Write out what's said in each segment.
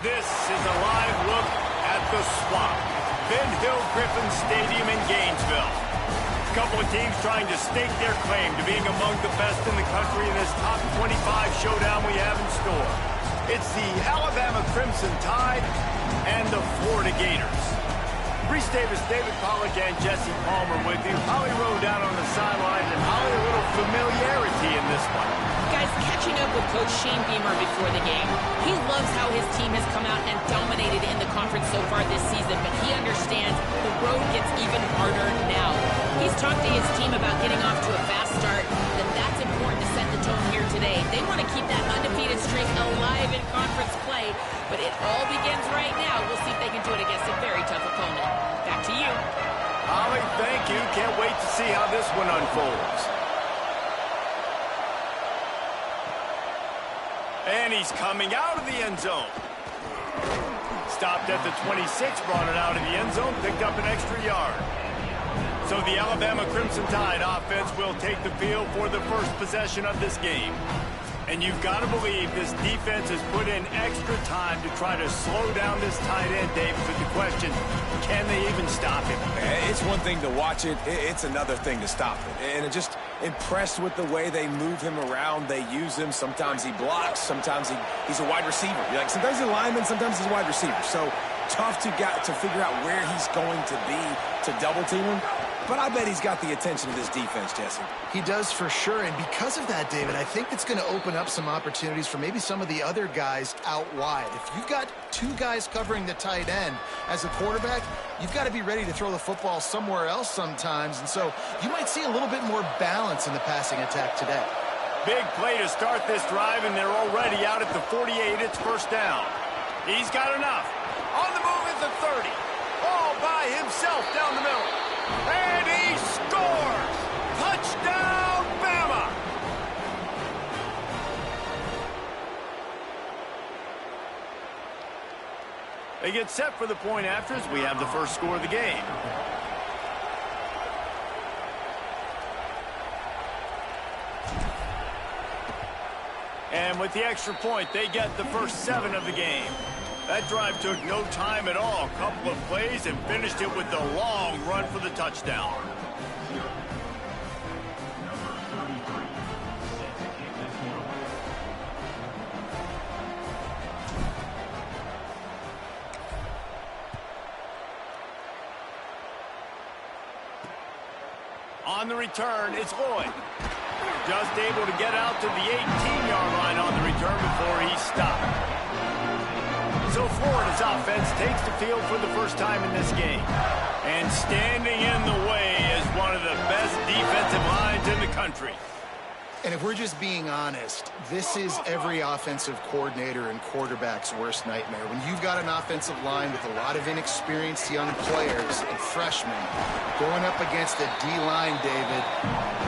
This is a live look at the Swamp, Ben Hill Griffin Stadium in Gainesville. A couple of teams trying to stake their claim to being among the best in the country in this top 25 showdown we have in store. It's the Alabama Crimson Tide and the Florida Gators. Reese Davis, David Pollack, and Jesse Palmer with you. Holly Rowe down on the sideline, and Holly, a little familiarity in this one. Guys, catching up with Coach Shane Beamer before the game, he loves how his team has come out and dominated in the conference so far this season, but he understands the road gets even harder now. He's talked to his team about getting off to a fast start, and that's important to set the tone here today. They want to keep that undefeated streak alive in conference play, but it all begins right now. We'll see if they can do it against a very tough opponent. Back to you. Holly, thank you. Can't wait to see how this one unfolds. And he's coming out of the end zone. Stopped at the 26, brought it out of the end zone, picked up an extra yard. So the Alabama Crimson Tide offense will take the field for the first possession of this game. And you've got to believe this defense has put in extra time to try to slow down this tight end, Dave. But the question, can they even stop him? It's one thing to watch it. It's another thing to stop it. And it just impressed with the way they move him around. They use him. Sometimes he blocks. Sometimes he's a wide receiver. Like sometimes he's a lineman. Sometimes he's a wide receiver. So tough to figure out where he's going to be to double team him. But I bet he's got the attention of this defense, Jesse. He does for sure, and because of that, David, I think it's going to open up some opportunities for maybe some of the other guys out wide. If you've got two guys covering the tight end as a quarterback, you've got to be ready to throw the football somewhere else sometimes, and so you might see a little bit more balance in the passing attack today. Big play to start this drive, and they're already out at the 48. It's first down. He's got enough. On the move at the 30. All by himself down the middle. And he scores! Touchdown, Bama! They get set for the point after as we have the first score of the game. And with the extra point, they get the first 7 of the game. That drive took no time at all. A couple of plays and finished it with the long run for the touchdown. On the return, it's Lloyd. Just able to get out to the 18-yard line on the return before he stopped. So Florida's offense takes the field for the first time in this game. And standing in the way is one of the best defensive lines in the country. And if we're just being honest, this is every offensive coordinator and quarterback's worst nightmare. When you've got an offensive line with a lot of inexperienced young players and freshmen going up against a D-line, David,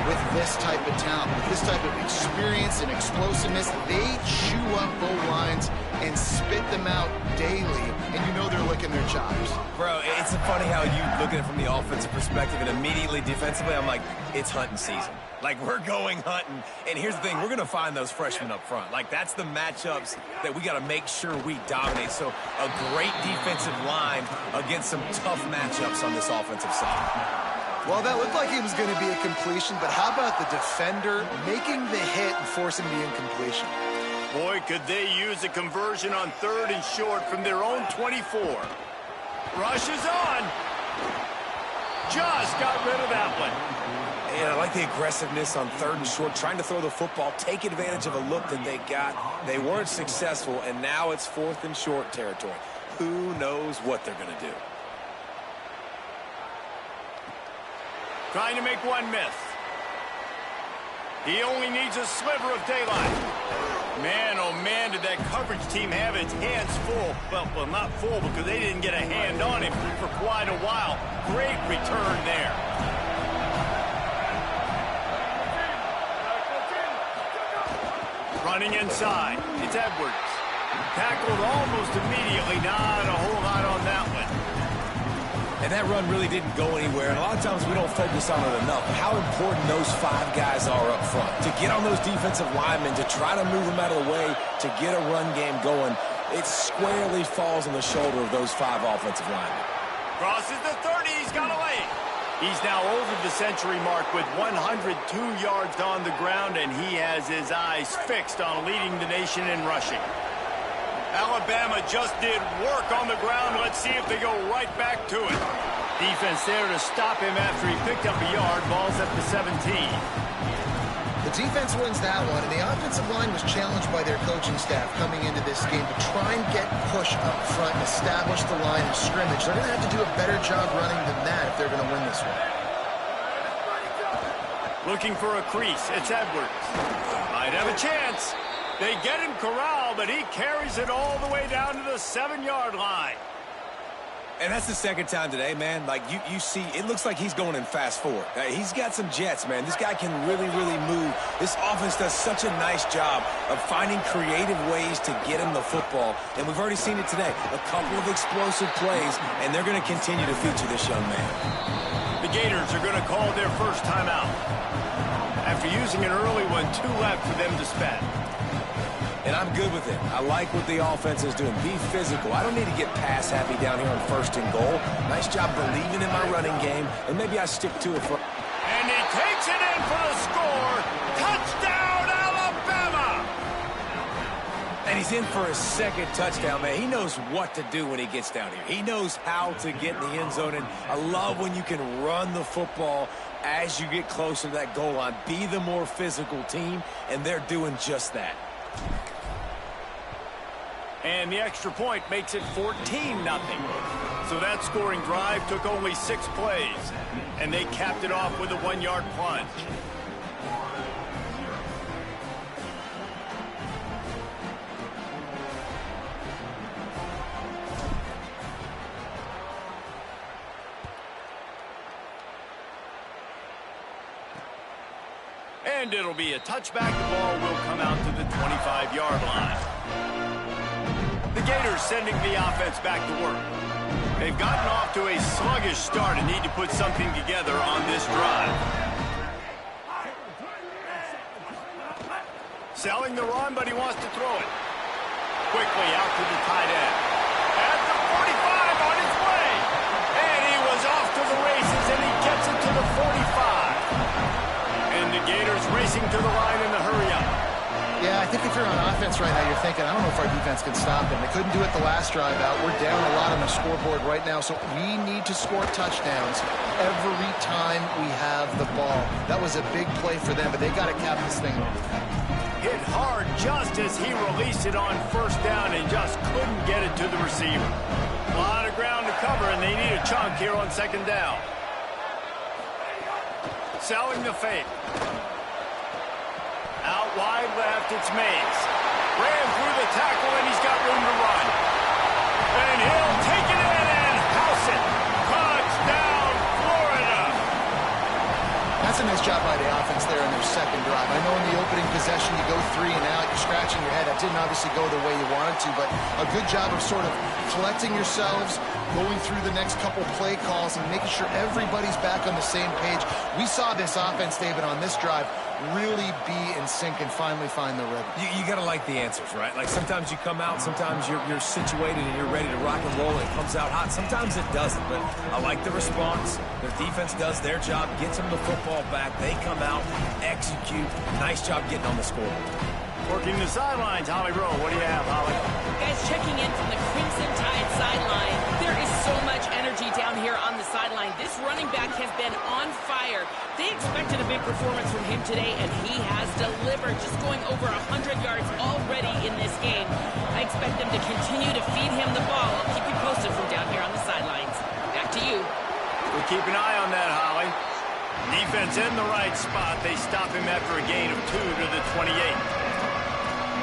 with this type of talent, with this type of experience and explosiveness, they chew up O-lines and spit them out daily, and you know they're licking their chops. Bro, it's funny how you look at it from the offensive perspective, and immediately defensively, I'm like, it's hunting season. Like, we're going hunting, and here's the thing, we're going to find those freshmen up front. Like, that's the matchups that we got to make sure we dominate. So, a great defensive line against some tough matchups on this offensive side. Well, that looked like it was going to be a completion, but how about the defender making the hit and forcing the incompletion? Boy, could they use a conversion on 3rd and short from their own 24. Rushes on. Just got rid of that one. And I like the aggressiveness on 3rd and short, trying to throw the football, take advantage of a look that they got. They weren't successful, and now it's 4th and short territory. Who knows what they're going to do? Trying to make one miss. He only needs a sliver of daylight. Man, oh man, did that coverage team have its hands full. Well, not full because they didn't get a hand on him for quite a while. Great return there. Running inside, it's Edwards. Tackled almost immediately, not a whole lot on that one. And that run really didn't go anywhere. And a lot of times we don't focus on it enough. How important those 5 guys are up front. To get on those defensive linemen, to try to move them out of the way, to get a run game going. it squarely falls on the shoulder of those 5 offensive linemen. Crosses the 30. He's got a lane. He's now over the century mark with 102 yards on the ground, and he has his eyes fixed on leading the nation in rushing. Alabama just did work on the ground. Let's see if they go right back to it. Defense there to stop him after he picked up a yard. Ball's at the 17. The defense wins that one, and the offensive line was challenged by their coaching staff coming into this game to try and get push up front and establish the line of scrimmage. They're going to have to do a better job running than that if they're going to win this one. Looking for a crease. It's Edwards. Might have a chance. They get him corralled, but he carries it all the way down to the 7-yard line. And that's the second time today, man. Like, you see, it looks like he's going in fast forward. He's got some jets, man. This guy can really, really move. This offense does such a nice job of finding creative ways to get him the football. And we've already seen it today. A couple of explosive plays, and they're going to continue to feature this young man. The Gators are going to call their first timeout. After using an early one, 2 left for them to spend. And I'm good with it. I like what the offense is doing. Be physical. I don't need to get pass happy down here on 1st and goal. Nice job believing in my running game, and maybe I stick to it for... And he takes it in for the score. Touchdown, Alabama! And he's in for his 2nd touchdown, man. He knows what to do when he gets down here. He knows how to get in the end zone, and I love when you can run the football as you get closer to that goal line. Be the more physical team, and they're doing just that. And the extra point makes it 14-0. So that scoring drive took only 6 plays. And they capped it off with a 1-yard plunge. And it'll be a touchback. The ball will come out to the 25-yard line. The Gators sending the offense back to work. They've gotten off to a sluggish start and need to put something together on this drive. Selling the run, but he wants to throw it. Quickly out to the tight end. At the 45 on his way. And he was off to the races, and he gets it to the 45. And the Gators racing to the line in the hurry-up. Yeah, I think if you're on offense right now, you're thinking, I don't know if our defense can stop him. They couldn't do it the last drive out. We're down a lot on the scoreboard right now, so we need to score touchdowns every time we have the ball. That was a big play for them, but they got to cap this thing off. Hit hard just as he released it on 1st down and just couldn't get it to the receiver. A lot of ground to cover, and they need a chunk here on 2nd down. Selling the fake. Out wide left, it's Mays. Ran through the tackle, and he's got room to run. And he'll take it in and house it. Touchdown, Florida. That's a nice job by the offense there in their 2nd drive. I know in the opening possession you go 3 and out, you're scratching your head. That didn't obviously go the way you wanted to, but a good job of sort of collecting yourselves, going through the next couple play calls and making sure everybody's back on the same page. We saw this offense, David, on this drive really be in sync and finally find the rhythm. You got to like the answers, right? Like sometimes you come out, sometimes you're situated and you're ready to rock and roll and it comes out hot. Sometimes it doesn't, but I like the response. Their defense does their job, gets them the football back. They come out, execute. Nice job getting on the scoreboard. Working the sidelines, Holly Rowe. What do you have, Holly? Guys, checking in from the Crimson Tide sideline. There is so much energy down here on the sideline. This running back has been on fire. They expected a big performance from him today, and he has delivered, just going over 100 yards already in this game. I expect them to continue to feed him the ball. I'll keep you posted from down here on the sidelines. Back to you. We'll keep an eye on that, Holly. Defense in the right spot. They stop him after a gain of 2 to the 28.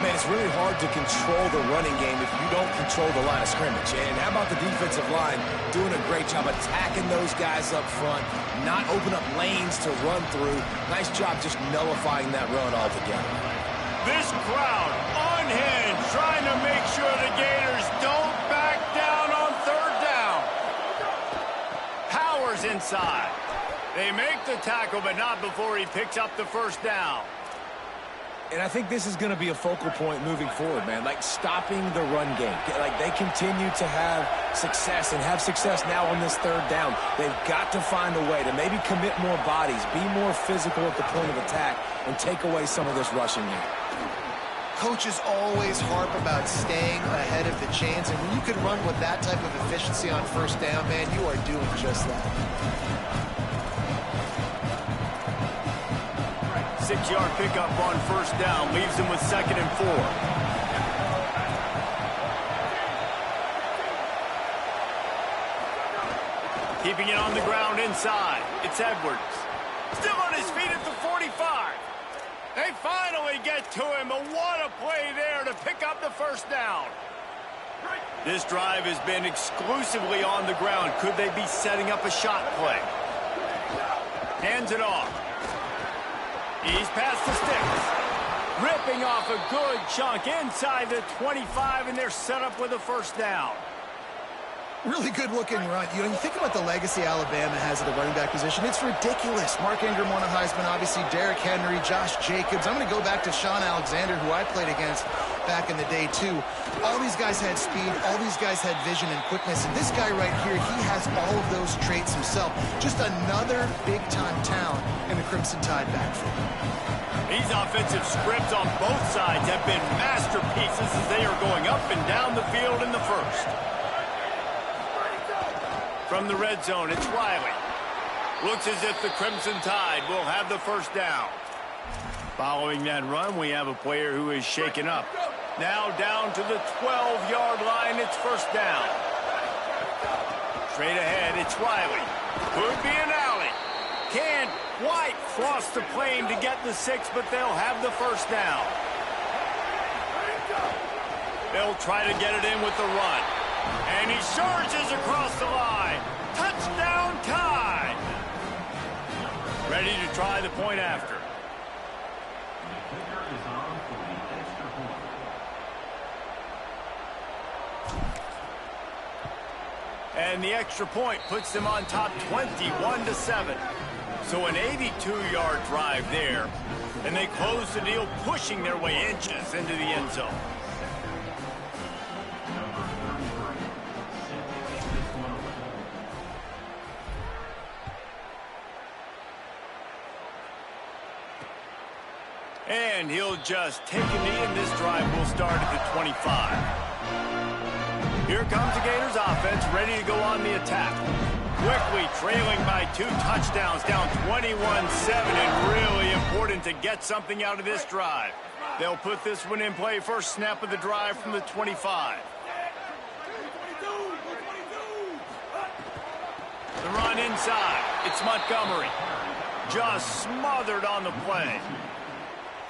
Man, it's really hard to control the running game if you don't control the line of scrimmage. And how about the defensive line doing a great job attacking those guys up front, not open up lanes to run through. Nice job just nullifying that run altogether. This crowd unhinged, trying to make sure the Gators don't back down on 3rd down. Powers inside. They make the tackle, but not before he picks up the 1st down. And I think this is going to be a focal point moving forward, man. Like, stopping the run game. Like, they continue to have success and have success now on this third down. They've got to find a way to maybe commit more bodies, be more physical at the point of attack, and take away some of this rushing game. Coaches always harp about staying ahead of the chains, and when you can run with that type of efficiency on first down, man, you are doing just that. 6-yard pickup on first down leaves him with 2nd and 4. Keeping it on the ground inside. It's Edwards. Still on his feet at the 45. They finally get to him, but what a play there to pick up the first down. This drive has been exclusively on the ground. Could they be setting up a shot play? Hands it off. He's past the sticks. Ripping off a good chunk inside the 25, and they're set up with a first down. Really good-looking run. You know, you think about the legacy Alabama has at the running back position. It's ridiculous. Mark Ingram won a Heisman, obviously. Derrick Henry, Josh Jacobs. I'm going to go back to Sean Alexander, who I played against back in the day, too. All these guys had speed. All these guys had vision and quickness. And this guy right here, he has all of those traits himself. Just another big-time talent in the Crimson Tide backfield. These offensive scripts on both sides have been masterpieces as they are going up and down the field in the first. From the red zone, it's Riley. Looks as if the Crimson Tide will have the first down. Following that run, we have a player who is shaken up. Now down to the 12-yard line, it's first down. Straight ahead, it's Riley. Could be an alley. Can't quite cross the plane to get the 6, but they'll have the first down. They'll try to get it in with the run. And he surges across the line. Touchdown Tide. Ready to try the point after. And the extra point puts them on top 21-7. So an 82-yard drive there. And they close the deal, pushing their way inches into the end zone. And he'll just take a knee, and this drive will start at the 25. Here comes the Gators offense, ready to go on the attack. Quickly trailing by 2 touchdowns, down 21-7, and really important to get something out of this drive. They'll put this one in play first snap of the drive from the 25. The run inside. It's Montgomery. Just smothered on the play.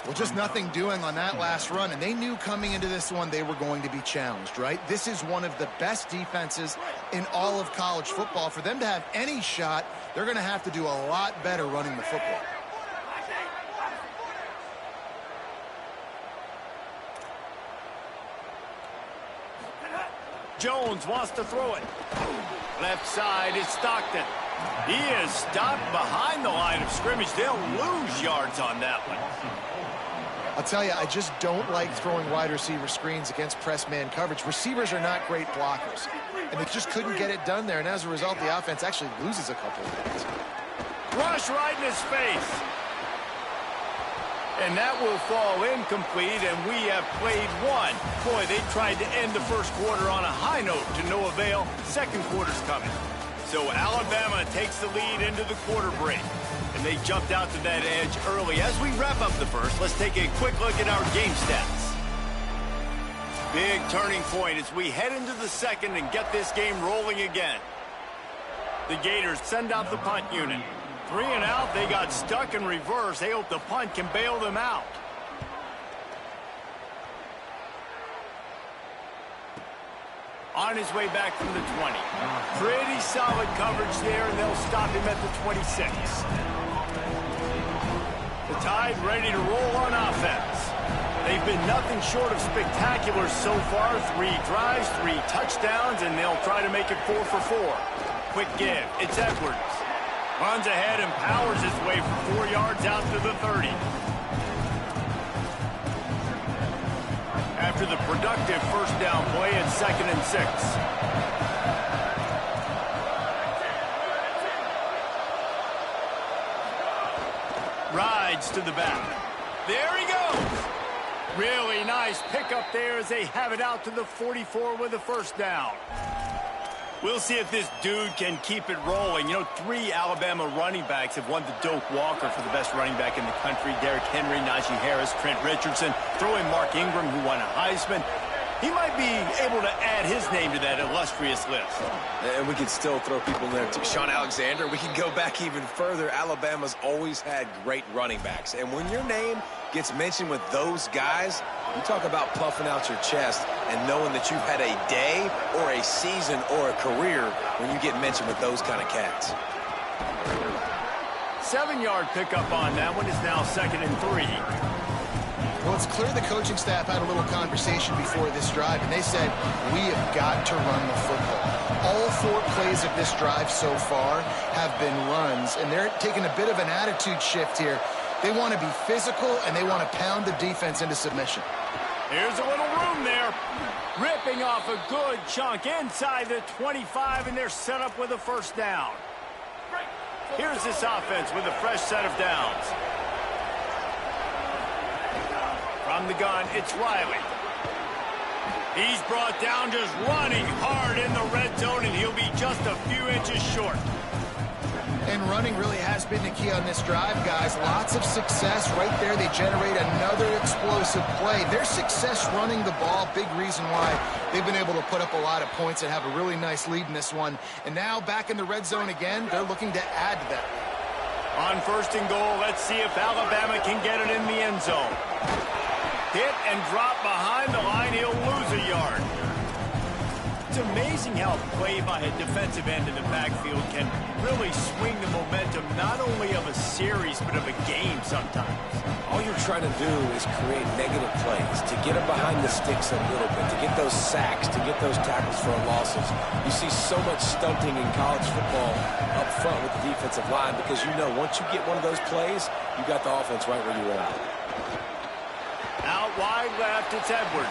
Well, just nothing doing on that last run, and they knew coming into this one they were going to be challenged, right? This is one of the best defenses in all of college football. For them to have any shot, they're going to have to do a lot better running the football. Jones wants to throw it. Left side is Stockton. He is stopped behind the line of scrimmage. They'll lose yards on that one. I'll tell you, I just don't like throwing wide receiver screens against press man coverage. Receivers are not great blockers, and they just couldn't get it done there, and as a result, the offense actually loses a couple of yards. Rush right in his face. And that will fall incomplete, and we have played one. Boy, they tried to end the first quarter on a high note to no avail. Second quarter's coming. So Alabama takes the lead into the quarter break. And they jumped out to that edge early. As we wrap up the first, let's take a quick look at our game stats. Big turning point as we head into the second and get this game rolling again. The Gators send out the punt unit. 3 and out, they got stuck in reverse. They hope the punt can bail them out. On his way back from the 20. Pretty solid coverage there, and they'll stop him at the 26. The Tide ready to roll on offense. They've been nothing short of spectacular so far. 3 drives, 3 touchdowns, and they'll try to make it 4 for 4. Quick give. It's Edwards. Runs ahead and powers his way for 4 yards out to the 30. after the productive first down play at 2nd and 6. Rides to the back. There he goes. Really nice pickup there as they have it out to the 44 with a first down. We'll see if this dude can keep it rolling. You know, 3 Alabama running backs have won the Doak Walker for the best running back in the country. Derrick Henry, Najee Harris, Trent Richardson. Throw in Mark Ingram, who won a Heisman. He might be able to add his name to that illustrious list. And we could still throw people in there, too. Sean Alexander, we can go back even further. Alabama's always had great running backs. And when your name gets mentioned with those guys, you talk about puffing out your chest and knowing that you've had a day or a season or a career when you get mentioned with those kind of cats. 7-yard pickup on that one is now 2nd and 3. Well, it's clear the coaching staff had a little conversation before this drive, and they said, we have got to run the football. All 4 plays of this drive so far have been runs, and they're taking a bit of an attitude shift here. They want to be physical, and they want to pound the defense into submission. Here's a little room there. Ripping off a good chunk inside the 25, and they're set up with a first down. Here's this offense with a fresh set of downs. From the gun, it's Riley. He's brought down just running hard in the red zone, and he'll be just a few inches short. And running really has been the key on this drive, guys. Lots of success right there. They generate another explosive play. Their success running the ball, big reason why they've been able to put up a lot of points and have a really nice lead in this one. And now back in the red zone again, they're looking to add to that. On 1st and goal, let's see if Alabama can get it in the end zone. Hit and drop behind the line. He'll lose a yard. It's amazing how a play by a defensive end in the backfield can really swing the momentum not only of a series but of a game sometimes. All you're trying to do is create negative plays, to get them behind the sticks a little bit, to get those sacks, to get those tackles for losses. You see so much stunting in college football up front with the defensive line because you know once you get one of those plays, you got the offense right where you want it. Out wide left, it's Edwards.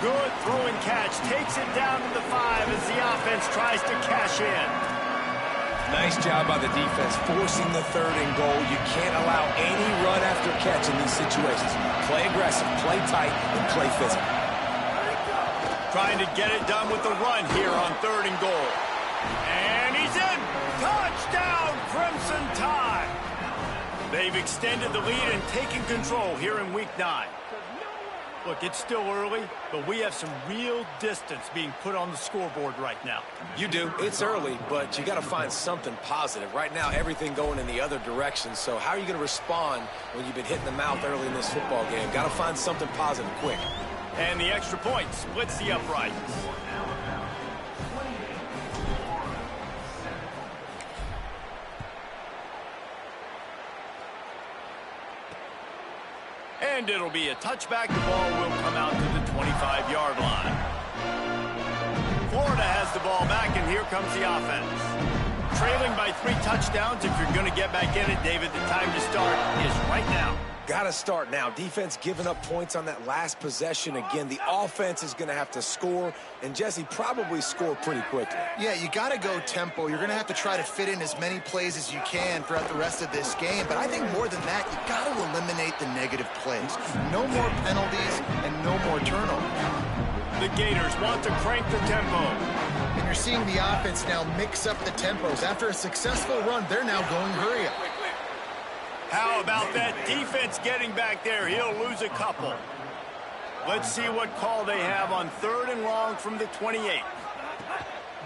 Good throw and catch. Takes it down to the 5 as the offense tries to cash in. Nice job by the defense forcing the 3rd and goal. You can't allow any run after catch in these situations. Play aggressive, play tight, and play physical. Trying to get it done with the run here on 3rd and goal. And he's in. Touchdown, Crimson Tide. They've extended the lead and taken control here in Week 9. Look, it's still early, but we have some real distance being put on the scoreboard right now. You do. It's early, but you got to find something positive. Right now, everything going in the other direction. So how are you going to respond when you've been hit in the mouth early in this football game? Got to find something positive quick. And the extra point splits the uprights. And it'll be a touchback. The ball will come out to the 25-yard line. Florida has the ball back, and here comes the offense. Trailing by 3 touchdowns. If you're going to get back in it, David, the time to start is right now. Got to start now. Defense giving up points on that last possession. Again, the offense is going to have to score, and Jesse probably score pretty quickly. Yeah, you got to go tempo. You're going to have to try to fit in as many plays as you can throughout the rest of this game. But I think more than that, you got to eliminate the negative plays. No more penalties and no more turnovers. The Gators want to crank the tempo. And you're seeing the offense now mix up the tempos. After a successful run, they're now going hurry up. How about that defense getting back there? He'll lose a couple. Let's see what call they have on 3rd and long from the 28.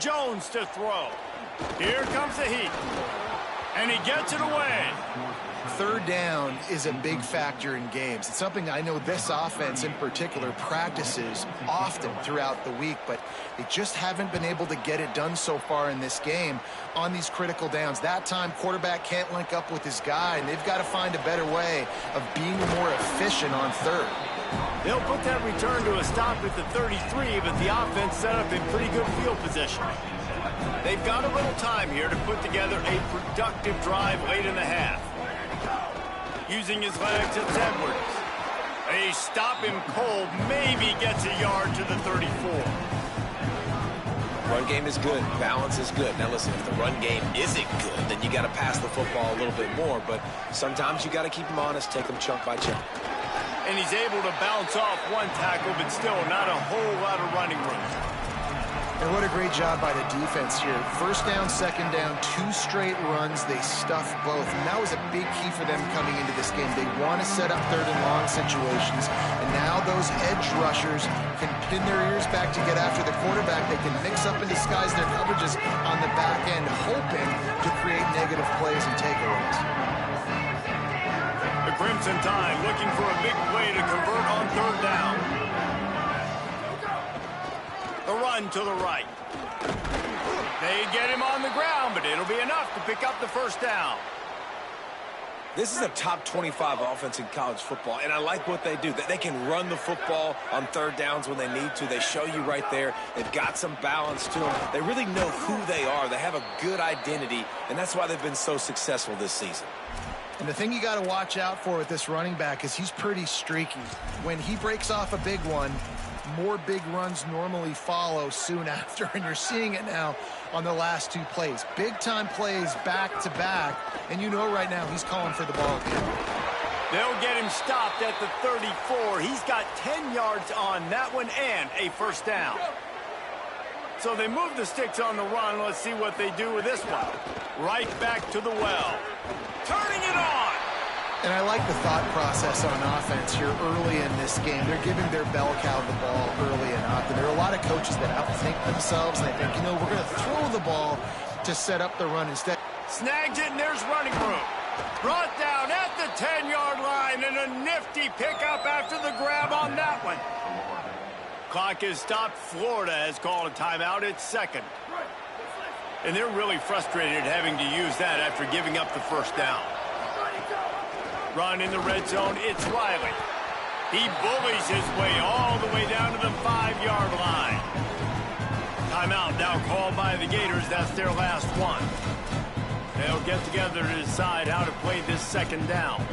Jones to throw. Here comes the heat. And he gets it away. 3rd down is a big factor in games. It's something I know this offense in particular practices often throughout the week, but they just haven't been able to get it done so far in this game on these critical downs. That time, quarterback can't link up with his guy, and they've got to find a better way of being more efficient on 3rd. They'll put that return to a stop at the 33, but the offense set up in pretty good field position. They've got a little time here to put together a productive drive late in the half. Using his legs, it's Edwards. They stop him cold, maybe gets a yard to the 34. Run game is good. Balance is good. Now, listen, if the run game isn't good, then you got to pass the football a little bit more. But sometimes you got to keep them honest, take them chunk by chunk. And he's able to bounce off one tackle, but still not a whole lot of running room. And what a great job by the defense here. First down, second down, 2 straight runs. They stuffed both. And that was a big key for them coming into this game. They want to set up third and long situations. And now those edge rushers can pin their ears back to get after the quarterback. They can mix up and disguise their coverages on the back end, hoping to create negative plays and takeaways. The Crimson Tide looking for a big play to convert on third down. The run to the right. They get him on the ground, but it'll be enough to pick up the first down. This is a top 25 offense in college football, and I like what they do. They can run the football on third downs when they need to. They show you right there. They've got some balance to them. They really know who they are. They have a good identity, and that's why they've been so successful this season. And the thing you got to watch out for with this running back is he's pretty streaky. When he breaks off a big one, more big runs normally follow soon after, and you're seeing it now on the last 2 plays. Big-time plays back-to-back, and you know right now he's calling for the ball again. They'll get him stopped at the 34. He's got 10 yards on that one and a first down. So they move the sticks on the run. Let's see what they do with this one. Right back to the well. Turning it on. And I like the thought process on offense here early in this game. They're giving their bell cow the ball early and often. There are a lot of coaches that outthink themselves, and they think, you know, we're going to throw the ball to set up the run instead. Snags it, and there's running room. Brought down at the 10-yard line, and a nifty pickup after the grab on that one. Clock is stopped. Florida has called a timeout. It's second. And they're really frustrated having to use that after giving up the first down. Run in the red zone, it's Riley. He bullies his way all the way down to the 5-yard line. Timeout now called by the Gators. That's their last one. They'll get together to decide how to play this second down.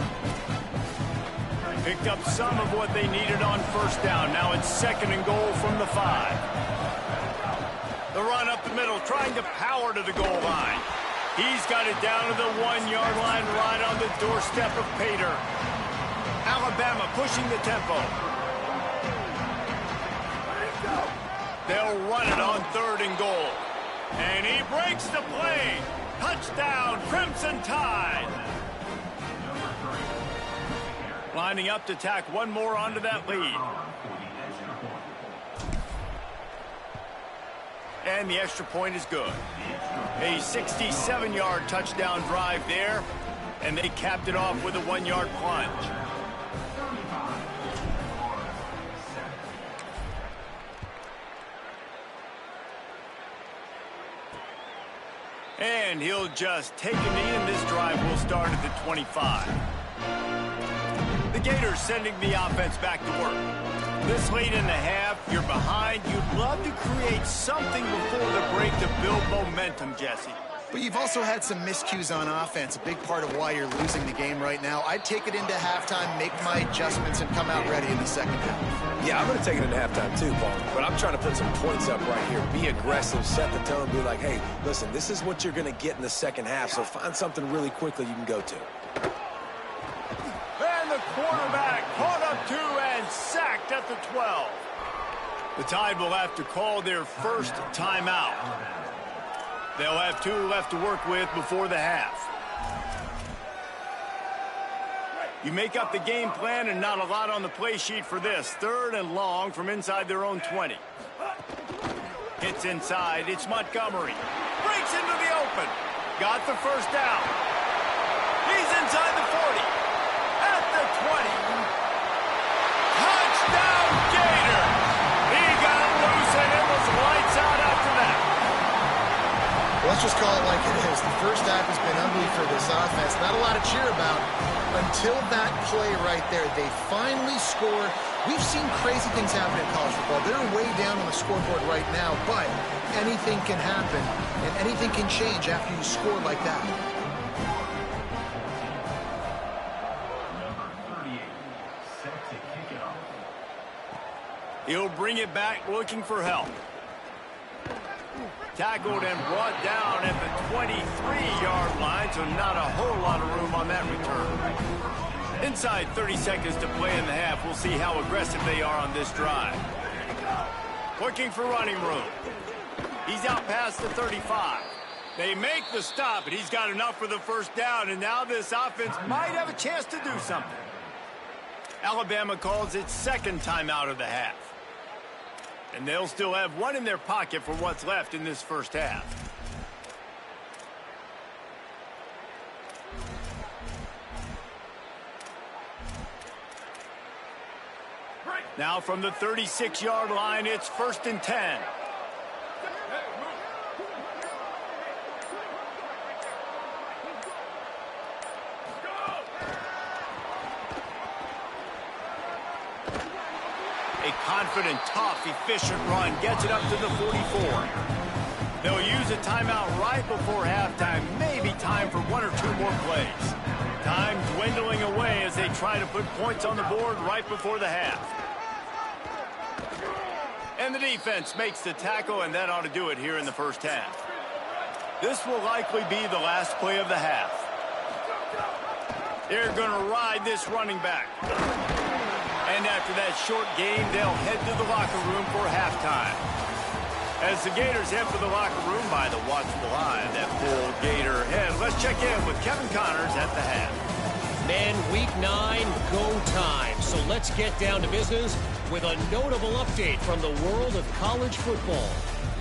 Picked up some of what they needed on first down. Now it's second and goal from the 5. The run up the middle, trying to power to the goal line. He's got it down to the 1-yard line, right on the doorstep of Pater. Alabama pushing the tempo. They'll run it on third and goal. And he breaks the play. Touchdown, Crimson Tide. Lining up to tack one more onto that lead. And the extra point is good. A 67-yard touchdown drive there, and they capped it off with a 1-yard plunge. And he'll just take a knee, and this drive will start at the 25. The Gators sending the offense back to work. This late in the half, you're behind. You'd love to create something before the break to build momentum, Jesse. But you've also had some miscues on offense, a big part of why you're losing the game right now. I'd take it into halftime, make my adjustments, and come out ready in the second half. Yeah, I'm going to take it into halftime too, Paul. But I'm trying to put some points up right here. Be aggressive, set the tone, be like, hey, listen, this is what you're going to get in the second half, so find something really quickly you can go to. And the quarterback caught up to and sacked at the 12. The Tide will have to call their first timeout. They'll have 2 left to work with before the half. You make up the game plan and not a lot on the play sheet for this. Third and long from inside their own 20. Hits inside. It's Montgomery. Breaks into the open. Got the first down. He's inside the 40. At the 20. Touchdown, Gator. He got loose and it was lights out after that. Let's just call it like it is. The first half has been ugly for this offense. Not a lot to cheer about until that play right there. They finally score. We've seen crazy things happen in college football. They're way down on the scoreboard right now, but anything can happen, and anything can change after you score like that. Number 38, set to kick He'll bring it back looking for help. Tackled and brought down at the 23-yard line, so not a whole lot of room on that return. Inside 30 seconds to play in the half. We'll see how aggressive they are on this drive. Looking for running room. He's out past the 35. They make the stop, and he's got enough for the first down, and now this offense might have a chance to do something. Alabama calls its second timeout of the half. And they'll still have one in their pocket for what's left in this first half. Now from the 36-yard line, it's 1st and 10. A confident, tough, efficient run gets it up to the 44. They'll use a timeout right before halftime. Maybe time for one or two more plays. Time dwindling away as they try to put points on the board right before the half. And the defense makes the tackle, and that ought to do it here in the first half. This will likely be the last play of the half. They're going to ride this running back. And after that short game, they'll head to the locker room for halftime. As the Gators head for the locker room by the watchful eye of that full Gator head, let's check in with Kevin Connors at the half. Men, week 9, go time. So let's get down to business with a notable update from the world of college football.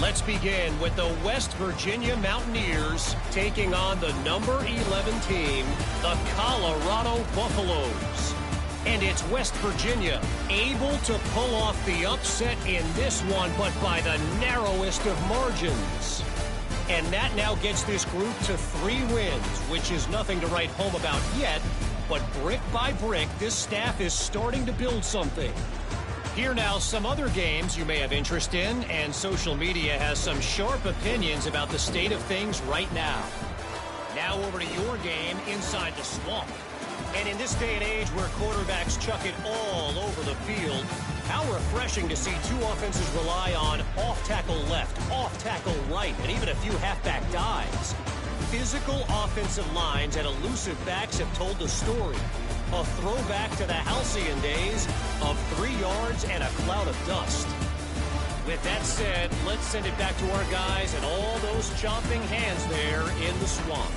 Let's begin with the West Virginia Mountaineers taking on the number 11 team, the Colorado Buffaloes. And it's West Virginia able to pull off the upset in this one, but by the narrowest of margins. And that now gets this group to 3 wins, which is nothing to write home about yet, but brick by brick, this staff is starting to build something. Here now some other games you may have interest in, and social media has some sharp opinions about the state of things right now. Now over to your game inside the swamp. And in this day and age where quarterbacks chuck it all over the field, how refreshing to see 2 offenses rely on off-tackle left, off-tackle right, and even a few halfback dives. Physical offensive lines and elusive backs have told the story. A throwback to the halcyon days of 3 yards and a cloud of dust. With that said, let's send it back to our guys and all those chomping hands there in the swamp.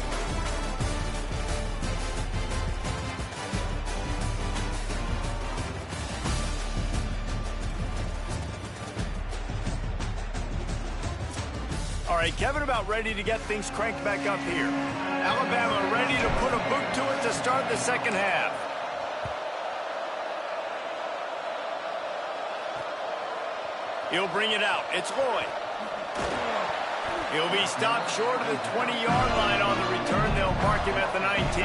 All right, Kevin, about ready to get things cranked back up here. Alabama ready to put a boot to it to start the second half. He'll bring it out. It's Lloyd. He'll be stopped short of the 20-yard line on the return. They'll mark him at the 19.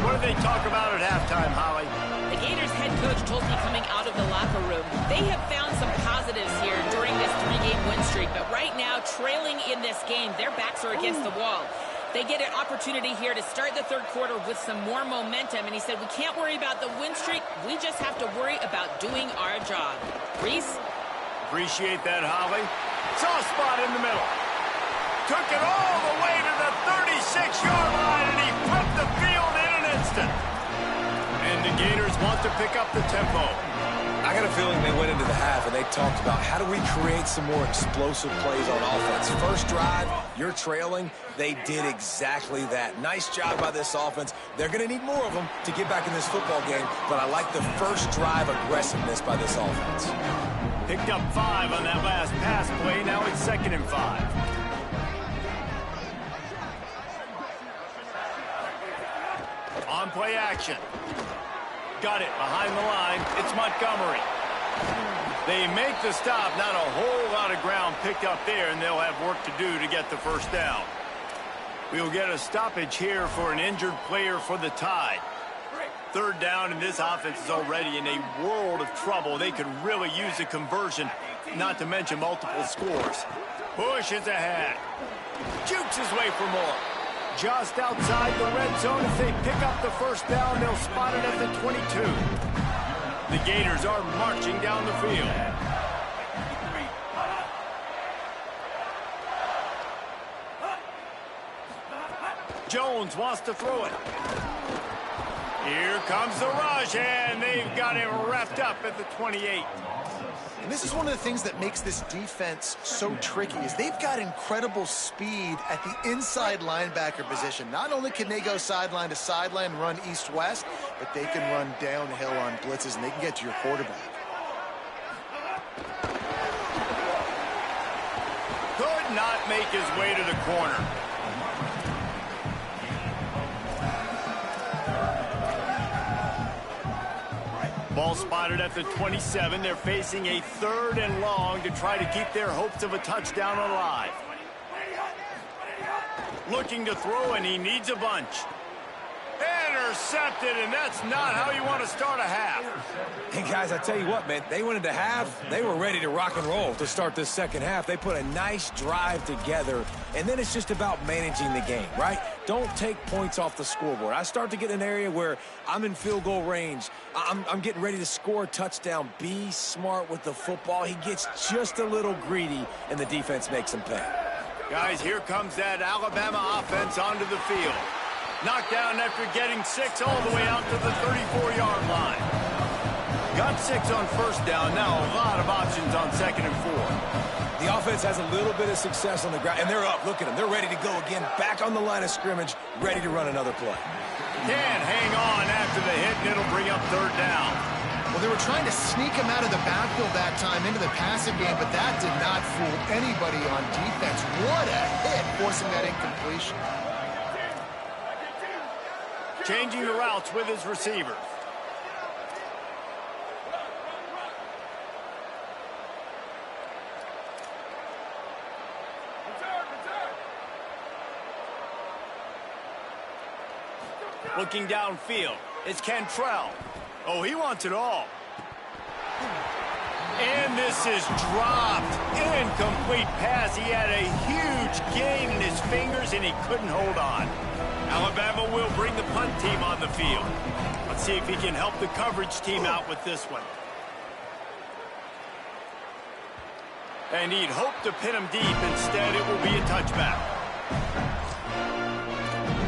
What do they talk about at halftime, Holly? The Gators head coach told me coming out of the locker room, they have found some positives here during this 3-game win streak. But right now, trailing in this game, their backs are against the wall. They get an opportunity here to start the third quarter with some more momentum. And he said, we can't worry about the win streak. We just have to worry about doing our job. Reese? Appreciate that, Holly. Soft spot in the middle. Took it all the way to the 36-yard line, and he flipped the field in an instant. And the Gators want to pick up the tempo. I got a feeling they went into the half and they talked about how do we create some more explosive plays on offense. First drive, you're trailing. They did exactly that. Nice job by this offense. They're going to need more of them to get back in this football game, but I like the first drive aggressiveness by this offense. Picked up 5 on that last pass play. Now it's 2nd and 5. On play action. Got it behind the line. It's Montgomery. They make the stop. Not a whole lot of ground picked up there, and they'll have work to do to get the first down. We'll get a stoppage here for an injured player for the Tide. 3rd down, and this offense is already in a world of trouble. They could really use a conversion, not to mention multiple scores. Bush is ahead. Jukes his way for more. Just outside the red zone. If they pick up the first down, they'll spot it at the 22. The Gators are marching down the field. Jones wants to throw it. Here comes the rush, and they've got him wrapped up at the 28. And this is one of the things that makes this defense so tricky is they've got incredible speed at the inside linebacker position. Not only can they go sideline to sideline, run east-west, but they can run downhill on blitzes, and they can get to your quarterback. Could not make his way to the corner. Ball spotted at the 27. They're facing a 3rd and long to try to keep their hopes of a touchdown alive. Looking to throw, and he needs a bunch. Intercepted, and that's not how you want to start a half. Hey, guys, I tell you what, man, they went into half. They were ready to rock and roll to start this second half. They put a nice drive together, and then it's just about managing the game, right? Don't take points off the scoreboard. I start to get an area where I'm in field goal range. I'm getting ready to score a touchdown. Be smart with the football. He gets just a little greedy, and the defense makes him pay. Guys, here comes that Alabama offense onto the field. Knocked down after getting 6 all the way out to the 34-yard line. Got 6 on first down. Now a lot of options on 2nd and 4. The offense has a little bit of success on the ground, and they're up. Look at them. They're ready to go again. Back on the line of scrimmage, ready to run another play. Can't hang on after the hit, and it'll bring up 3rd down. Well, they were trying to sneak him out of the backfield that time into the passing game, but that did not fool anybody on defense. What a hit, forcing that incompletion. Changing the routes with his receivers. Looking downfield, it's Cantrell. Oh, he wants it all. And this is dropped. Incomplete pass. He had a huge gain in his fingers, and he couldn't hold on. Alabama will bring the punt team on the field. Let's see if he can help the coverage team out with this one. And he'd hoped to pin him deep. Instead, it will be a touchback.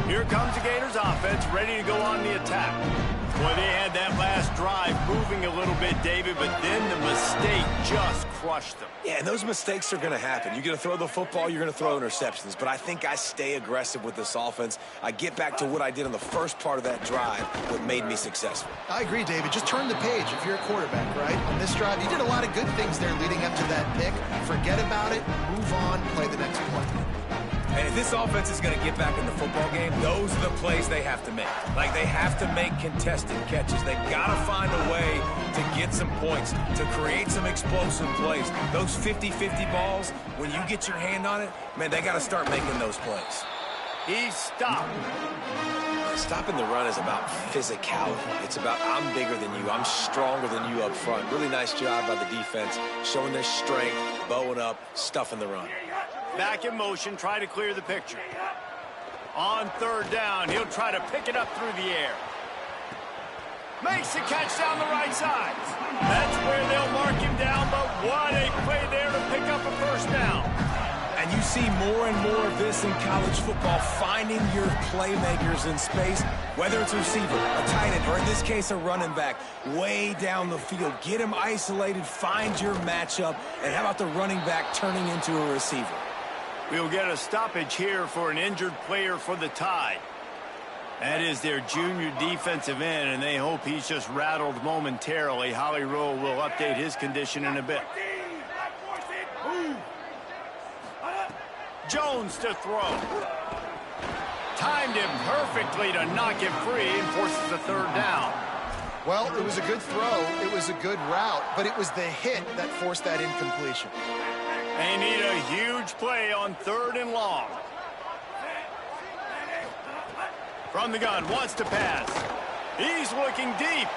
Here comes the Gators offense, ready to go on the attack. Boy, they had that last drive moving a little bit, David, but then the mistake just crushed them. Yeah, and those mistakes are going to happen. You're going to throw the football, you're going to throw interceptions. But I think I stay aggressive with this offense. I get back to what I did on the first part of that drive, what made me successful. I agree, David. Just turn the page if you're a quarterback, right? On this drive, you did a lot of good things there leading up to that pick. Forget about it, move on, play the next play. And if this offense is going to get back in the football game, those are the plays they have to make. Like, they have to make contested catches. They've got to find a way to get some points, to create some explosive plays. Those 50-50 balls, when you get your hand on it, man, they got to start making those plays. He stopped. Stopping the run is about physicality. It's about I'm bigger than you. I'm stronger than you up front. Really nice job by the defense, showing their strength, bowing up, stuffing the run. Back in motion, try to clear the picture. On 3rd down, he'll try to pick it up through the air. Makes the catch down the right side. That's where they'll mark him down, but what a play there to pick up a 1st down. And you see more and more of this in college football, finding your playmakers in space, whether it's a receiver, a tight end, or in this case, a running back, way down the field. Get him isolated, find your matchup, and how about the running back turning into a receiver? We'll get a stoppage here for an injured player for the Tide. That is their junior defensive end, and they hope he's just rattled momentarily. Holly Rowe will update his condition in a bit. Jones to throw. Timed him perfectly to knock him free and forces a 3rd down. Well, it was a good throw. It was a good route, but it was the hit that forced that incompletion. They need a huge play on 3rd and long. From the gun, wants to pass. He's looking deep.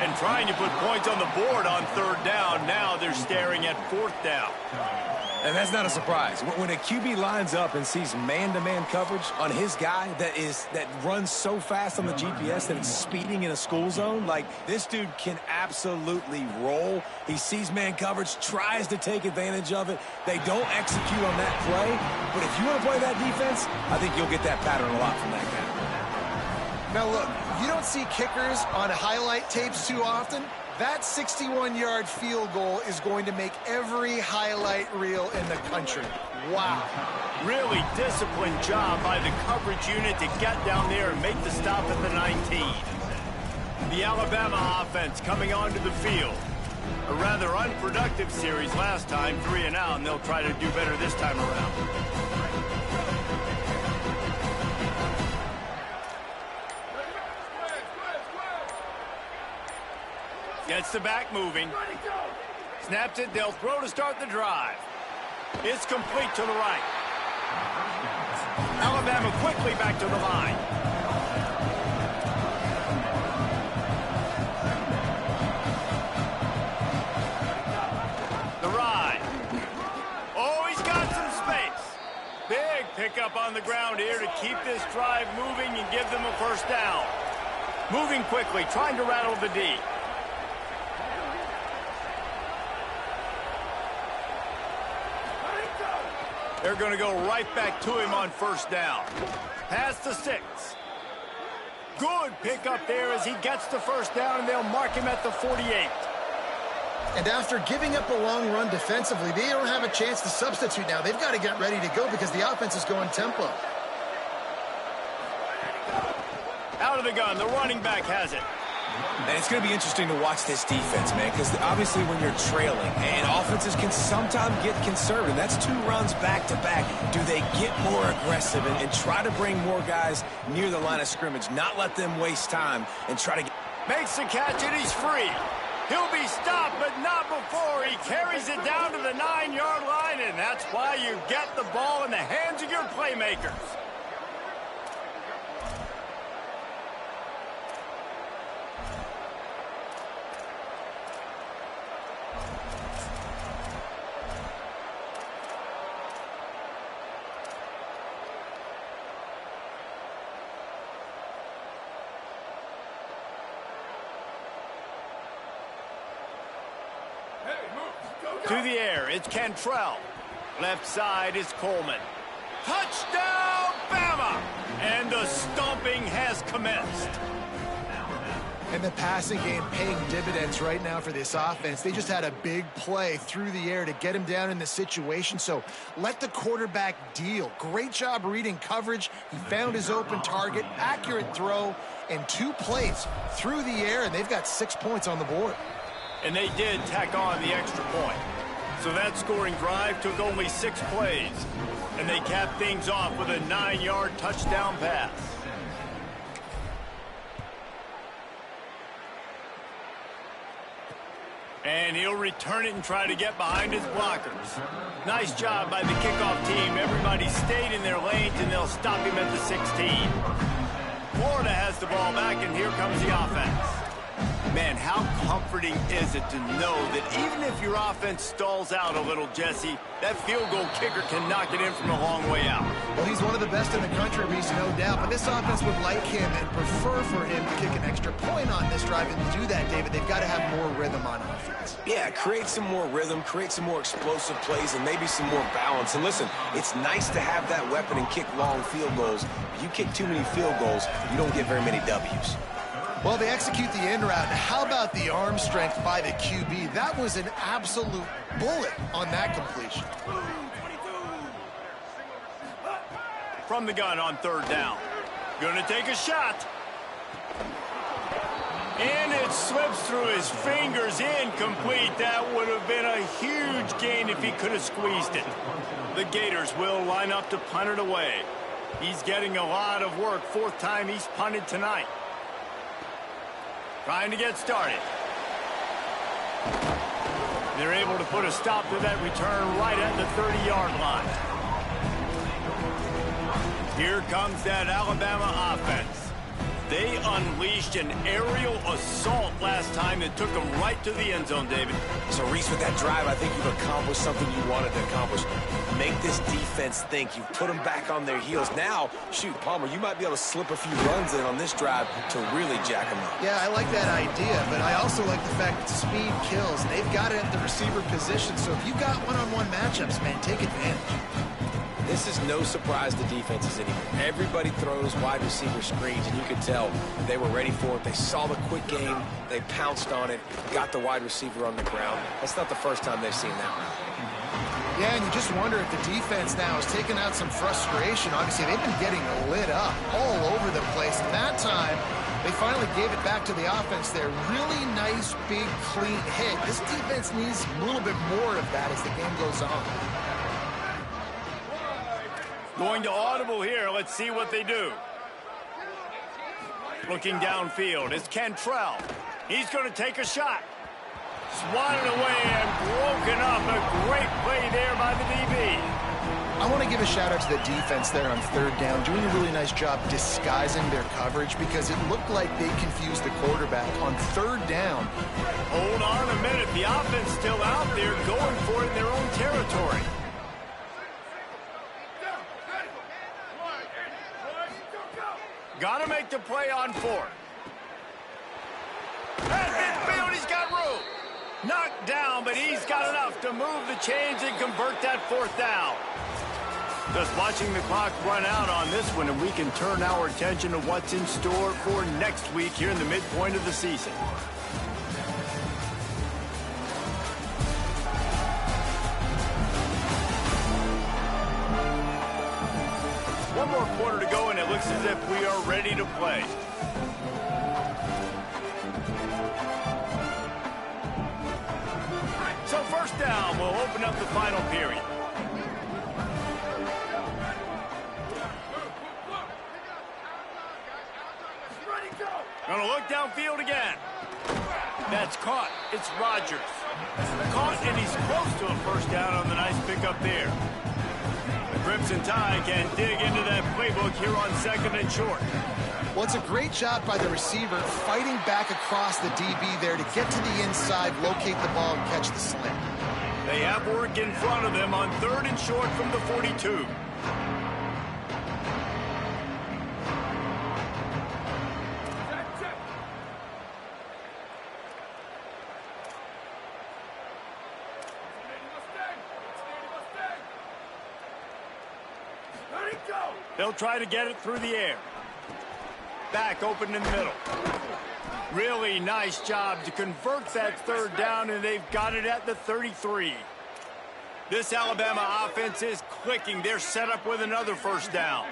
And trying to put points on the board on third down. Now they're staring at fourth down. And that's not a surprise. When a QB lines up and sees man-to-man coverage on his guy that runs so fast on the GPS that it's speeding in a school zone, like, this dude can absolutely roll. He sees man coverage, tries to take advantage of it. They don't execute on that play. But if you want to play that defense, I think you'll get that pattern a lot from that guy. Now, look, you don't see kickers on highlight tapes too often. That 61-yard field goal is going to make every highlight reel in the country. Wow. Really disciplined job by the coverage unit to get down there and make the stop at the 19. The Alabama offense coming onto the field. A rather unproductive series last time, 3 and out, and they'll try to do better this time around. Gets the back moving. Snaps it. They'll throw to start the drive. It's complete to the right. Alabama quickly back to the line. The ride. Oh, he's got some space. Big pickup on the ground here to keep this drive moving and give them a first down. Moving quickly, trying to rattle the D. They're going to go right back to him on first down. Past the 6. Good pickup there as he gets the first down, and they'll mark him at the 48. And after giving up a long run defensively, they don't have a chance to substitute now. They've got to get ready to go because the offense is going tempo. Out of the gun, the running back has it. And it's going to be interesting to watch this defense, man, because obviously when you're trailing, and offenses can sometimes get conservative. That's 2 runs back-to-back. Do they get more aggressive and try to bring more guys near the line of scrimmage, not let them waste time, and try to get... Makes the catch, and he's free. He'll be stopped, but not before. He carries it down to the 9-yard line, and that's why you get the ball in the hands of your playmakers. To the air, it's Cantrell. Left side is Coleman. Touchdown, Bama! And the stomping has commenced. And the passing game paying dividends right now for this offense. They just had a big play through the air to get him down in the situation. So let the quarterback deal. Great job reading coverage. He found his open target, accurate throw, and 2 plays through the air, and they've got 6 points on the board. And they did tack on the extra point. So that scoring drive took only 6 plays. And they capped things off with a 9-yard touchdown pass. And he'll return it and try to get behind his blockers. Nice job by the kickoff team. Everybody stayed in their lanes, and they'll stop him at the 16. Florida has the ball back, and here comes the offense. Man, how comforting is it to know that even if your offense stalls out a little, Jesse, that field goal kicker can knock it in from a long way out. Well, he's one of the best in the country, Reese, no doubt. But this offense would like him and prefer for him to kick an extra point on this drive. And to do that, David, they've got to have more rhythm on offense. Yeah, create some more rhythm, create some more explosive plays, and maybe some more balance. And listen, it's nice to have that weapon and kick long field goals. If you kick too many field goals, you don't get very many W's. Well, they execute the end route. How about the arm strength by the QB? That was an absolute bullet on that completion. From the gun on third down. Gonna take a shot. And it slips through his fingers, incomplete. That would have been a huge gain if he could have squeezed it. The Gators will line up to punt it away. He's getting a lot of work. 4th time he's punted tonight. Trying to get started. They're able to put a stop to that return right at the 30-yard line. Here comes that Alabama offense. They unleashed an aerial assault last time that took them right to the end zone, David. So, Reese, with that drive, I think you've accomplished something you wanted to accomplish. Make this defense think. You've put them back on their heels. Now, shoot, Palmer, you might be able to slip a few runs in on this drive to really jack them up. Yeah, I like that idea, but I also like the fact that speed kills. They've got it at the receiver position, so if you've got one-on-one matchups, man, take advantage. This is no surprise to defenses anymore. Everybody throws wide receiver screens, and you could tell they were ready for it. They saw the quick game. They pounced on it, got the wide receiver on the ground. That's not the first time they've seen that route. Yeah, and you just wonder if the defense now has taken out some frustration. Obviously, they've been getting lit up all over the place. And that time, they finally gave it back to the offense there. Really nice, big, clean hit. This defense needs a little bit more of that as the game goes on. Going to audible here. Let's see what they do. Looking downfield is Cantrell. He's going to take a shot. Swatted away and broken up. A great play there by the DB. I want to give a shout out to the defense there on third down, doing a really nice job disguising their coverage because it looked like they confused the quarterback on third down. Hold on a minute. The offense still out there going for it in their own territory. Got to make the play on fourth. At midfield, he's got room. Knocked down, but he's got enough to move the chains and convert that fourth down. Just watching the clock run out on this one, and we can turn our attention to what's in store for next week here in the midpoint of the season. One more quarter to go, and it looks as if we are ready to play. So first down, we'll open up the final period. Gonna look downfield again. That's caught. It's Rodgers. Caught, and he's close to a first down on the nice pickup there. The Crimson Tide can dig into that playbook here on second and short. Well, it's a great job by the receiver fighting back across the DB there to get to the inside, locate the ball, and catch the slant. They have work in front of them on third and short from the 42. They'll try to get it through the air. Back open in the middle. Really nice job to convert that third down, and they've got it at the 33. This Alabama offense is clicking. They're set up with another first down.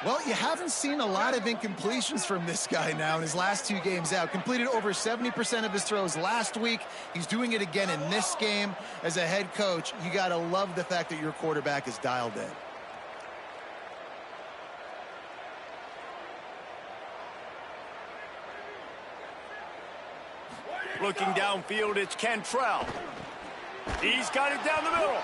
Well, you haven't seen a lot of incompletions from this guy now in his last two games out. Completed over 70% of his throws last week. He's doing it again in this game. As a head coach, you got to love the fact that your quarterback is dialed in. Looking downfield, it's Cantrell. He's got it down the middle.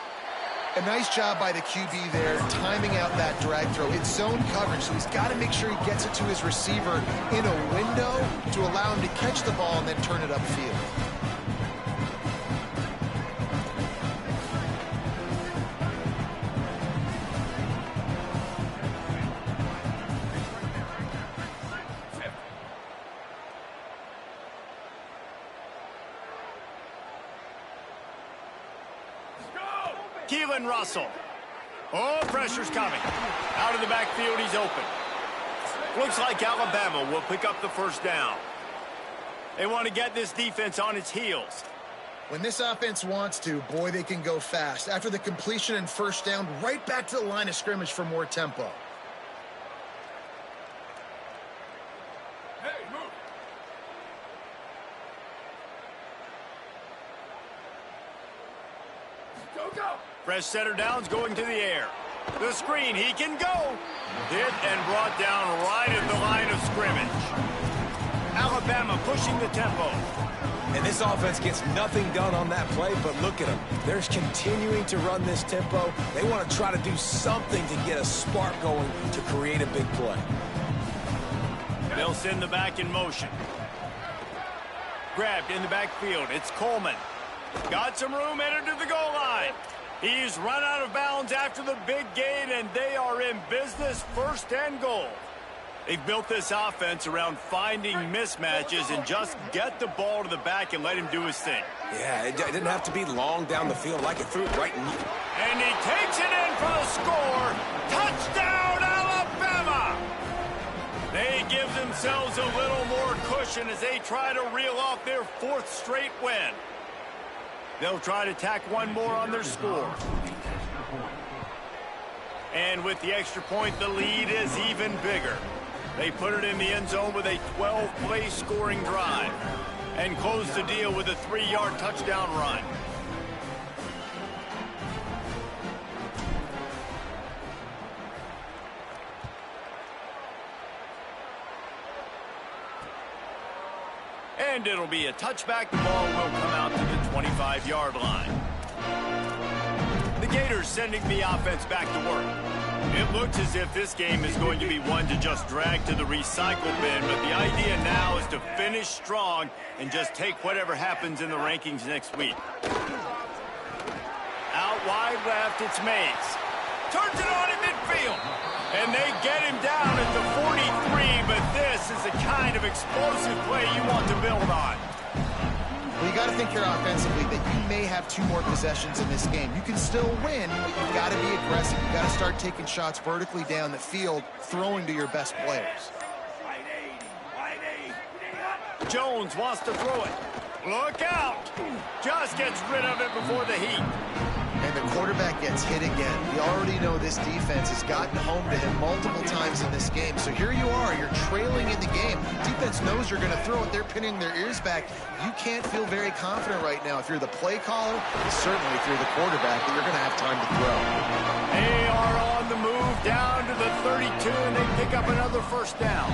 A nice job by the QB there, timing out that drag throw. It's zone coverage, so he's got to make sure he gets it to his receiver in a window to allow him to catch the ball and then turn it upfield. Russell. Oh, pressure's coming. Out of the backfield, he's open. Looks like Alabama will pick up the first down. They want to get this defense on its heels. When this offense wants to, boy, they can go fast. After the completion and first down, right back to the line of scrimmage for more tempo. Fresh setter downs going to the air. The screen, he can go. Hit and brought down right at the line of scrimmage. Alabama pushing the tempo. And this offense gets nothing done on that play, but look at them. They're continuing to run this tempo. They want to try to do something to get a spark going to create a big play. They'll send the back in motion. Grabbed in the backfield. It's Coleman. Got some room, headed to the goal line. He's run out of bounds after the big gain, and they are in business, 1st and goal. They've built this offense around finding mismatches and just get the ball to the back and let him do his thing. Yeah, it didn't have to be long down the field. Like it threw it right in. And he takes it in for the score. Touchdown, Alabama! They give themselves a little more cushion as they try to reel off their 4th straight win. They'll try to tack one more on their score. And with the extra point, the lead is even bigger. They put it in the end zone with a 12-play scoring drive and close the deal with a 3-yard touchdown run. And it'll be a touchback. The ball will come out to the 25-yard line. The Gators sending the offense back to work. It looks as if this game is going to be one to just drag to the recycle bin, but the idea now is to finish strong and just take whatever happens in the rankings next week. Out wide left, it's Mays. Turns it on in midfield. And they get him down at the 43, but this is the kind of explosive play you want to build on. Well, you got to think here offensively that you may have 2 more possessions in this game. You can still win, but you've got to be aggressive. You've got to start taking shots vertically down the field, throwing to your best players. Jones wants to throw it. Look out! Just gets rid of it before the heat. And the quarterback gets hit again. We already know this defense has gotten home to him multiple times in this game. So here you are, you're trailing in the game. Defense knows you're going to throw it. They're pinning their ears back. You can't feel very confident right now. If you're the play caller, and certainly if you're the quarterback, that you're going to have time to throw. They are on the move down to the 32, and they pick up another 1st down.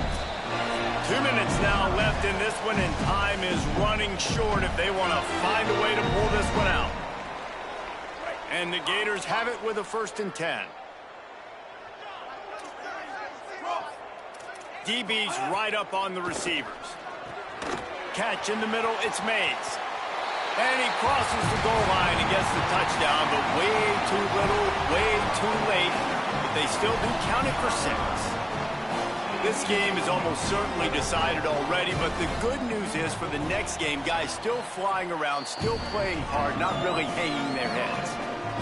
2 minutes now left in this one, and time is running short if they want to find a way to pull this one out. And the Gators have it with a 1st and 10. DB's right up on the receivers. Catch in the middle, it's Mays. And he crosses the goal line and gets the touchdown, but way too little, way too late. But they still do count it for 6. This game is almost certainly decided already, but the good news is for the next game, guys still flying around, still playing hard, not really hanging their heads.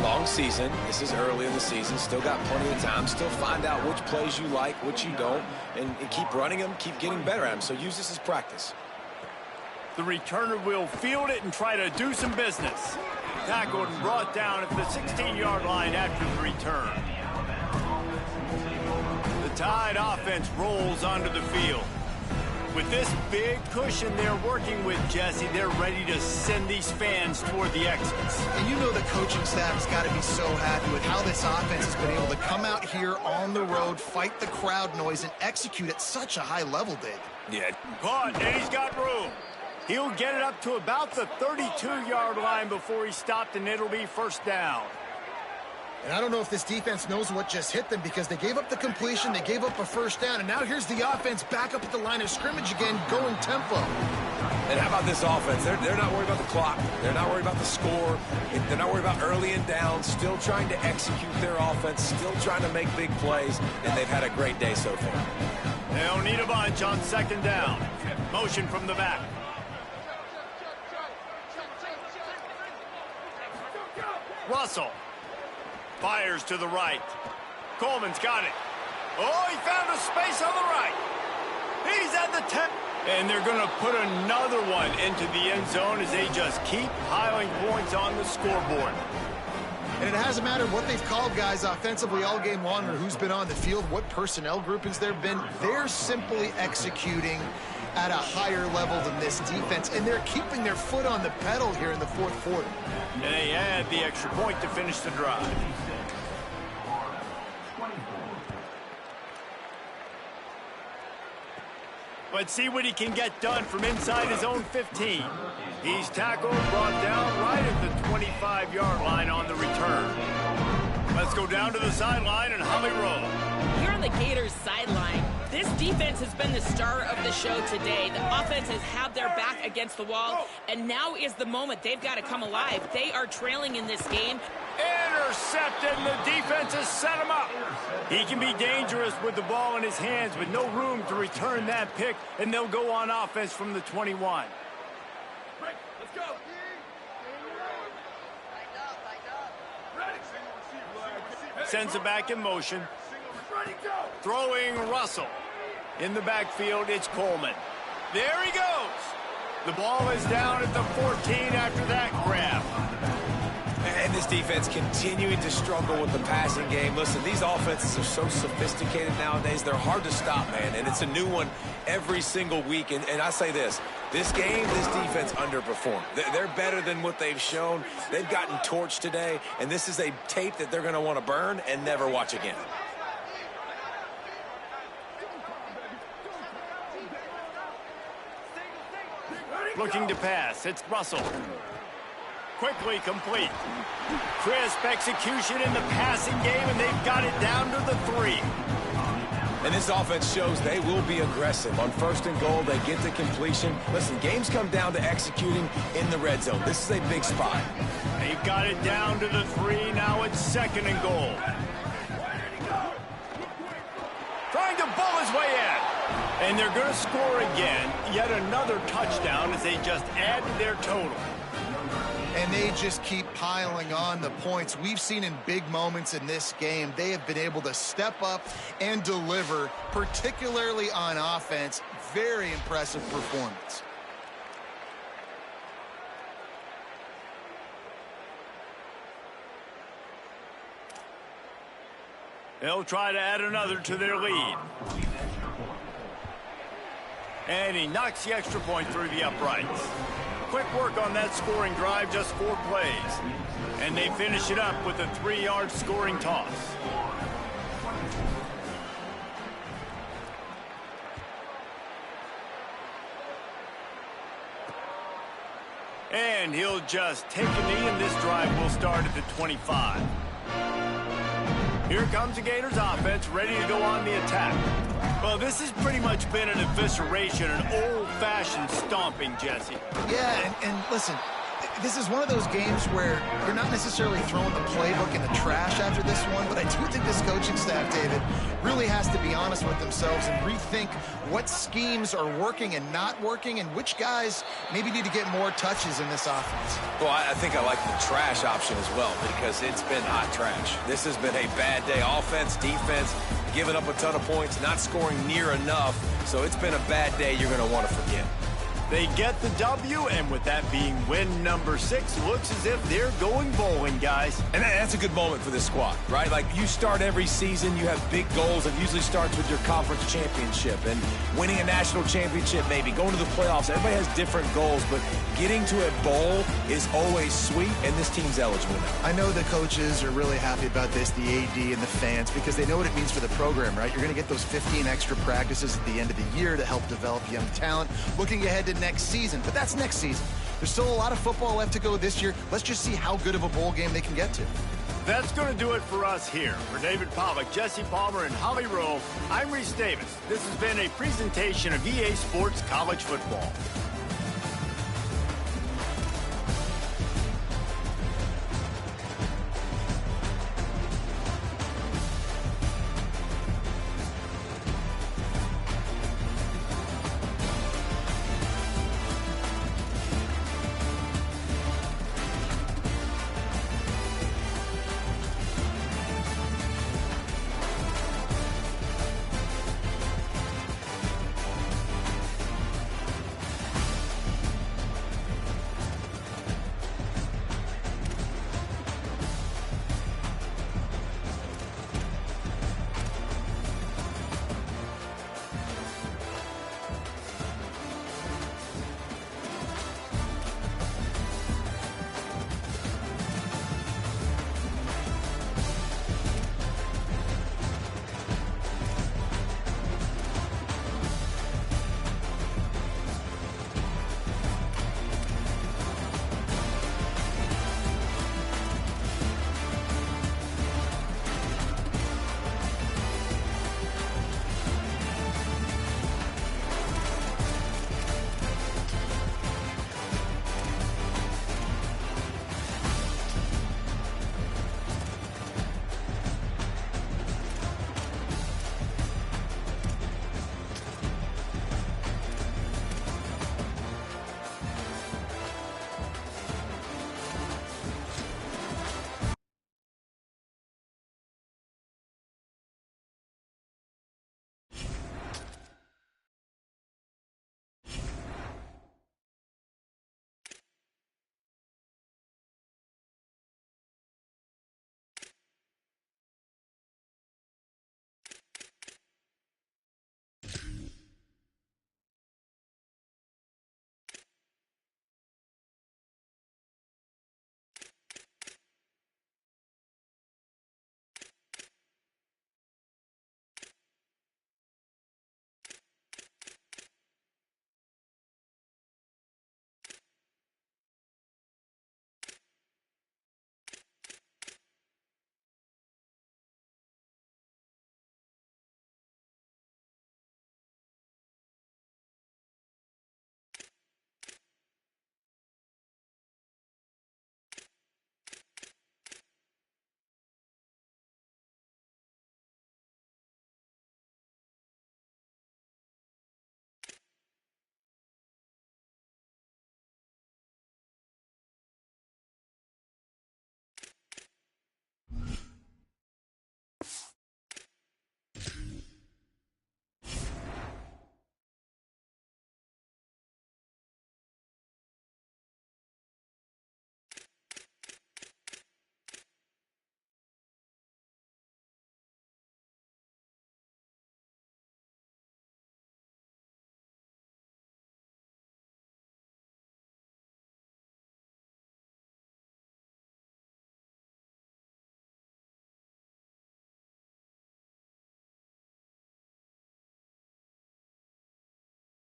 Long season. This is early in the season. Still got plenty of time. Still find out which plays you like, which you don't, and keep running them, keep getting better at them. So use this as practice. The returner will field it and try to do some business. Tackled and brought down at the 16-yard line after the return. The Tide offense rolls onto the field. With this big cushion they're working with, Jesse, they're ready to send these fans toward the exits. And you know the coaching staff has got to be so happy with how this offense has been able to come out here on the road, fight the crowd noise, and execute at such a high level, David. Yeah. Caught, and he's got room. He'll get it up to about the 32-yard line before he stopped, and it'll be 1st down. And I don't know if this defense knows what just hit them because they gave up the completion, they gave up a 1st down, and now here's the offense back up at the line of scrimmage again, going tempo. And how about this offense? They're not worried about the clock. They're not worried about the score. They're not worried about early and down. Still trying to execute their offense, still trying to make big plays, and they've had a great day so far. They'll need a bunch on 2nd down. Motion from the back. Russell fires to the right. Coleman's got it. Oh, he found a space on the right. He's at the 10. And they're going to put another one into the end zone as they just keep piling points on the scoreboard. And it hasn't mattered what they've called guys offensively all game long or who's been on the field, what personnel groupings there have been. They're simply executing at a higher level than this defense, and they're keeping their foot on the pedal here in the 4th quarter. And they add the extra point to finish the drive. Let's see what he can get done from inside his own 15. He's tackled, brought down right at the 25-yard line on the return. Let's go down to the sideline and Holly Rowe. Here on the Gators sideline, This defense has been the star of the show today. The offense has had their back against the wall, and now is the moment they've got to come alive. They are trailing in this game. Intercepted, and the defense has set him up. He can be dangerous with the ball in his hands, but no room to return that pick, and they'll go on offense from the 21. Let's go. Sends it back in motion. Throwing Russell. In the backfield, it's Coleman. There he goes. The ball is down at the 14 after that grab. And this defense continuing to struggle with the passing game. Listen, these offenses are so sophisticated nowadays. They're hard to stop, man. And it's a new one every single week. And I say this game, this defense underperformed. They're better than what they've shown. They've gotten torched today. And this is a tape that they're going to want to burn and never watch again. Looking to pass. It's Russell. Quickly complete. Crisp execution in the passing game, and they've got it down to the 3. And this offense shows they will be aggressive. On 1st and goal, they get to completion. Listen, games come down to executing in the red zone. This is a big spot. They've got it down to the 3. Now it's 2nd and goal. Trying to bull his way in. And they're going to score again. Yet another touchdown as they just add to their total. And they just keep piling on the points. We've seen in big moments in this game, they have been able to step up and deliver, particularly on offense. Very impressive performance. They'll try to add another to their lead. And he knocks the extra point through the uprights. Quick work on that scoring drive, just 4 plays. And they finish it up with a 3-yard scoring toss. And he'll just take a knee, and this drive will start at the 25. Here comes the Gators offense, ready to go on the attack. Well, this has pretty much been an evisceration, an old-fashioned stomping, Jesse. Yeah, and listen, this is one of those games where you're not necessarily throwing the playbook in the trash after this one, but I do think this coaching staff, David, really has to be honest with themselves and rethink what schemes are working and not working and which guys maybe need to get more touches in this offense. Well, I think I like the trash option as well because it's been hot trash. This has been a bad day. Offense, defense, giving up a ton of points, not scoring near enough. So it's been a bad day you're going to want to forget. They get the W, and with that being win number 6, looks as if they're going bowling, guys. And that's a good moment for this squad, right? Like, you start every season, you have big goals. It usually starts with your conference championship and winning a national championship, maybe going to the playoffs. Everybody has different goals, but getting to a bowl is always sweet, and this team's eligible now. I know the coaches are really happy about this, the AD and the fans, because they know what it means for the program, right? You're going to get those 15 extra practices at the end of the year to help develop young talent. Looking ahead to next season, but that's next season. There's still a lot of football left to go this year. Let's just see how good of a bowl game they can get to. That's going to do it for us here. For David Pollack, Jesse Palmer, and Holly Rowe, I'm Reese Davis. This has been a presentation of EA Sports College Football.